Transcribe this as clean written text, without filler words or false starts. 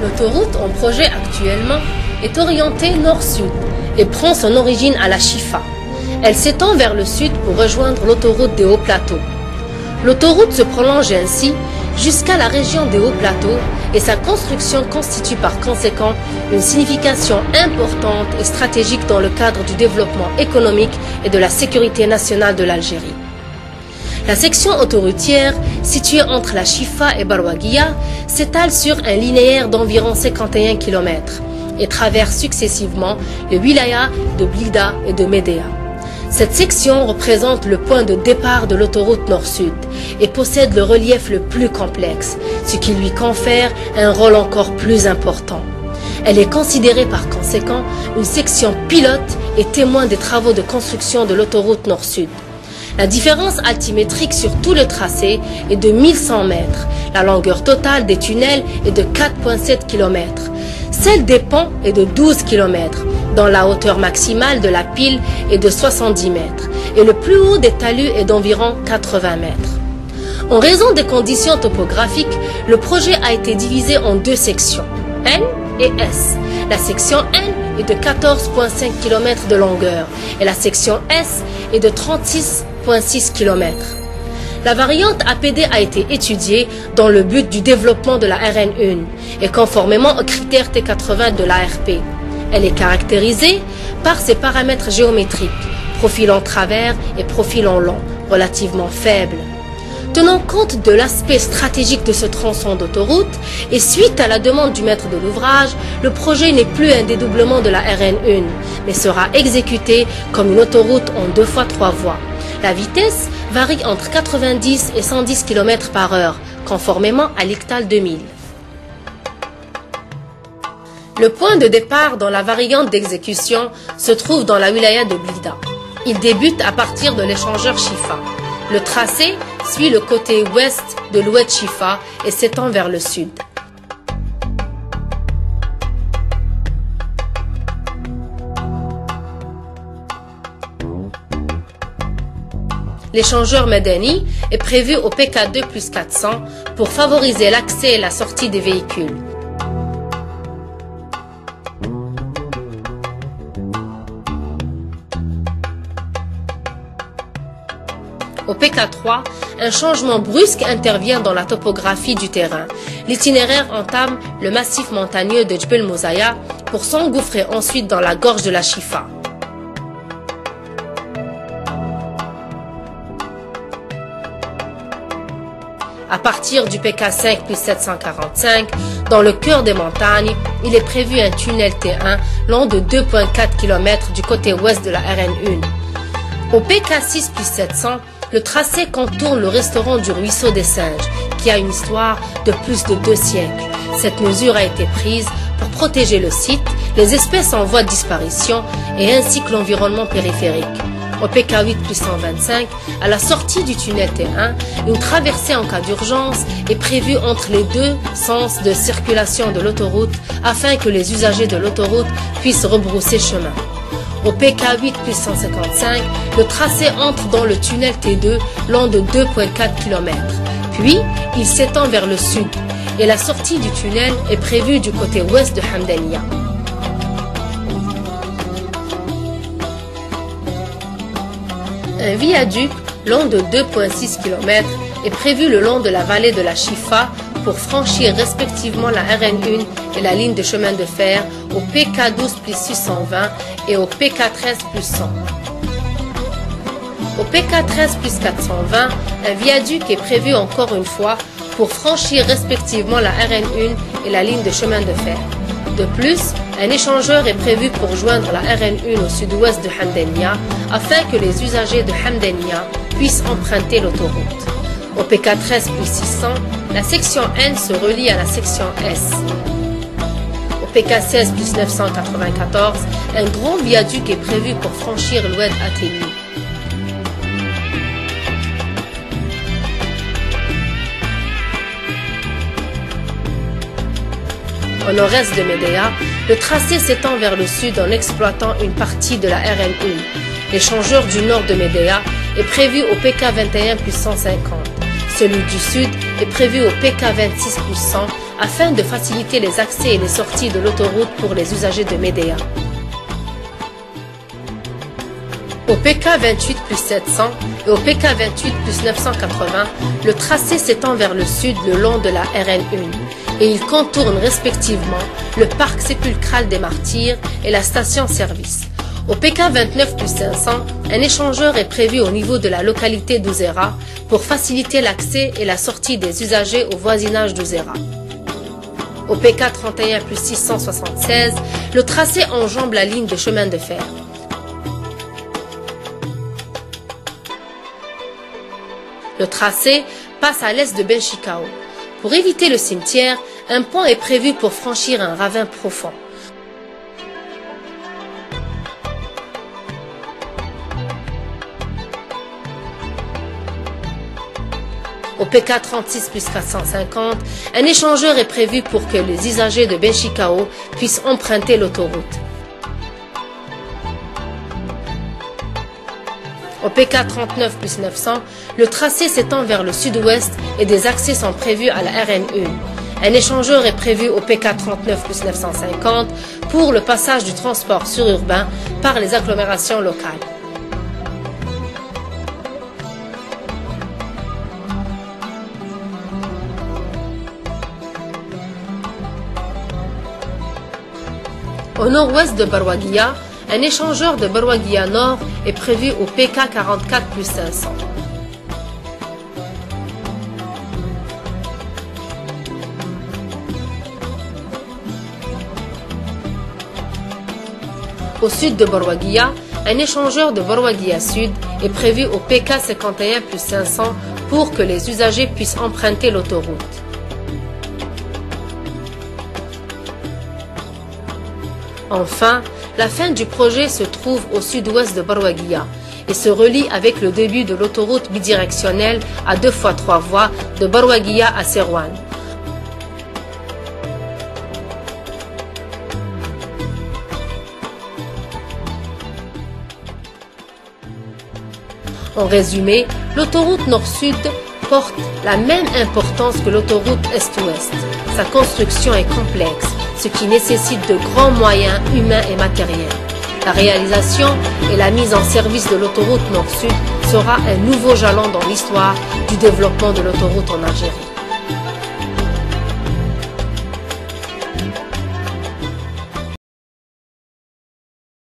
L'autoroute en projet actuellement est orientée nord-sud et prend son origine à la Chifa. Elle s'étend vers le sud pour rejoindre l'autoroute des Hauts Plateaux. L'autoroute se prolonge ainsi jusqu'à la région des Hauts Plateaux et sa construction constitue par conséquent une signification importante et stratégique dans le cadre du développement économique et de la sécurité nationale de l'Algérie. La section autoroutière, située entre la Chifa et Barwaguiya, s'étale sur un linéaire d'environ 51 km et traverse successivement les wilayas de Blida et de Médéa. Cette section représente le point de départ de l'autoroute nord-sud et possède le relief le plus complexe, ce qui lui confère un rôle encore plus important. Elle est considérée par conséquent une section pilote et témoin des travaux de construction de l'autoroute nord-sud. La différence altimétrique sur tout le tracé est de 1100 mètres. La longueur totale des tunnels est de 4,7 km. Celle des ponts est de 12 km, dont la hauteur maximale de la pile est de 70 mètres et le plus haut des talus est d'environ 80 mètres. En raison des conditions topographiques, le projet a été divisé en deux sections, N et S. La section N est de 14,5 km de longueur et la section S est de 36,6 km. La variante APD a été étudiée dans le but du développement de la RN1 et conformément aux critères T80 de l'ARP. Elle est caractérisée par ses paramètres géométriques, profil en travers et profil en long, relativement faibles. Tenant compte de l'aspect stratégique de ce tronçon d'autoroute et suite à la demande du maître de l'ouvrage, le projet n'est plus un dédoublement de la RN1, mais sera exécuté comme une autoroute en 2 fois 3 voies. La vitesse varie entre 90 et 110 km/h, conformément à l'ICTAL 2000. Le point de départ dans la variante d'exécution se trouve dans la wilaya de Blida. Il débute à partir de l'échangeur Chifa. Le tracé suit le côté ouest de l'oued Chifa et s'étend vers le sud. L'échangeur Medani est prévu au PK2 plus 400 pour favoriser l'accès et la sortie des véhicules. Au PK3, un changement brusque intervient dans la topographie du terrain. L'itinéraire entame le massif montagneux de Djbel Mouzaya pour s'engouffrer ensuite dans la gorge de la Chifa. À partir du PK5 plus 745, dans le cœur des montagnes, il est prévu un tunnel T1 long de 2,4 km du côté ouest de la RN1. Au PK6 plus 700, le tracé contourne le restaurant du Ruisseau des Singes, qui a une histoire de plus de 2 siècles. Cette mesure a été prise pour protéger le site, les espèces en voie de disparition et ainsi que l'environnement périphérique. Au PK8 plus 125, à la sortie du tunnel T1, une traversée en cas d'urgence est prévue entre les deux sens de circulation de l'autoroute afin que les usagers de l'autoroute puissent rebrousser chemin. Au PK8 plus 155, le tracé entre dans le tunnel T2 long de 2,4 km. Puis, il s'étend vers le sud et la sortie du tunnel est prévue du côté ouest de Hamdaniya. Un viaduc long de 2,6 km est prévu le long de la vallée de la Chifa pour franchir respectivement la RN1 et la ligne de chemin de fer au PK12 plus 620 et au PK13 plus 100. Au PK13 plus 420, un viaduc est prévu encore une fois pour franchir respectivement la RN1 et la ligne de chemin de fer. De plus, un échangeur est prévu pour joindre la RN1 au sud-ouest de Hamdaniya afin que les usagers de Hamdaniya puissent emprunter l'autoroute. Au PK13 plus 600, la section N se relie à la section S. Au PK16 plus 994, un grand viaduc est prévu pour franchir l'oued Athéni. Au nord-est de Médéa, le tracé s'étend vers le sud en exploitant une partie de la RN1. L'échangeur du nord de Médéa est prévu au PK21 plus 150. Celui du sud est prévu au PK26 plus 100 afin de faciliter les accès et les sorties de l'autoroute pour les usagers de Médéa. Au PK 28 plus 700 et au PK 28 plus 980, le tracé s'étend vers le sud le long de la RN1 et il contourne respectivement le parc sépulcral des Martyrs et la station-service. Au PK 29 plus 500, un échangeur est prévu au niveau de la localité d'Ouzera pour faciliter l'accès et la sortie des usagers au voisinage d'Ouzera. Au PK 31 plus 676, le tracé enjambe la ligne de chemin de fer. Le tracé passe à l'est de Benchikao. Pour éviter le cimetière, un pont est prévu pour franchir un ravin profond. Au PK 36 plus 450, un échangeur est prévu pour que les usagers de Benchikao puissent emprunter l'autoroute. Au PK 39 plus 900, le tracé s'étend vers le sud-ouest et des accès sont prévus à la RN1. Un échangeur est prévu au PK 39 plus 950 pour le passage du transport sururbain par les agglomérations locales. Au nord-ouest de Barwaguia, un échangeur de Barwaguia Nord est prévu au PK 44 plus 500. Au sud de Barwaguia, un échangeur de Barwaguia Sud est prévu au PK 51 plus 500 pour que les usagers puissent emprunter l'autoroute. Enfin, la fin du projet se trouve au sud-ouest de Barwaguia et se relie avec le début de l'autoroute bidirectionnelle à 2x3 voies de Barwaguia à Serouane. En résumé, l'autoroute nord-sud porte la même importance que l'autoroute est-ouest. Sa construction est complexe, ce qui nécessite de grands moyens humains et matériels. La réalisation et la mise en service de l'autoroute nord-sud sera un nouveau jalon dans l'histoire du développement de l'autoroute en Algérie.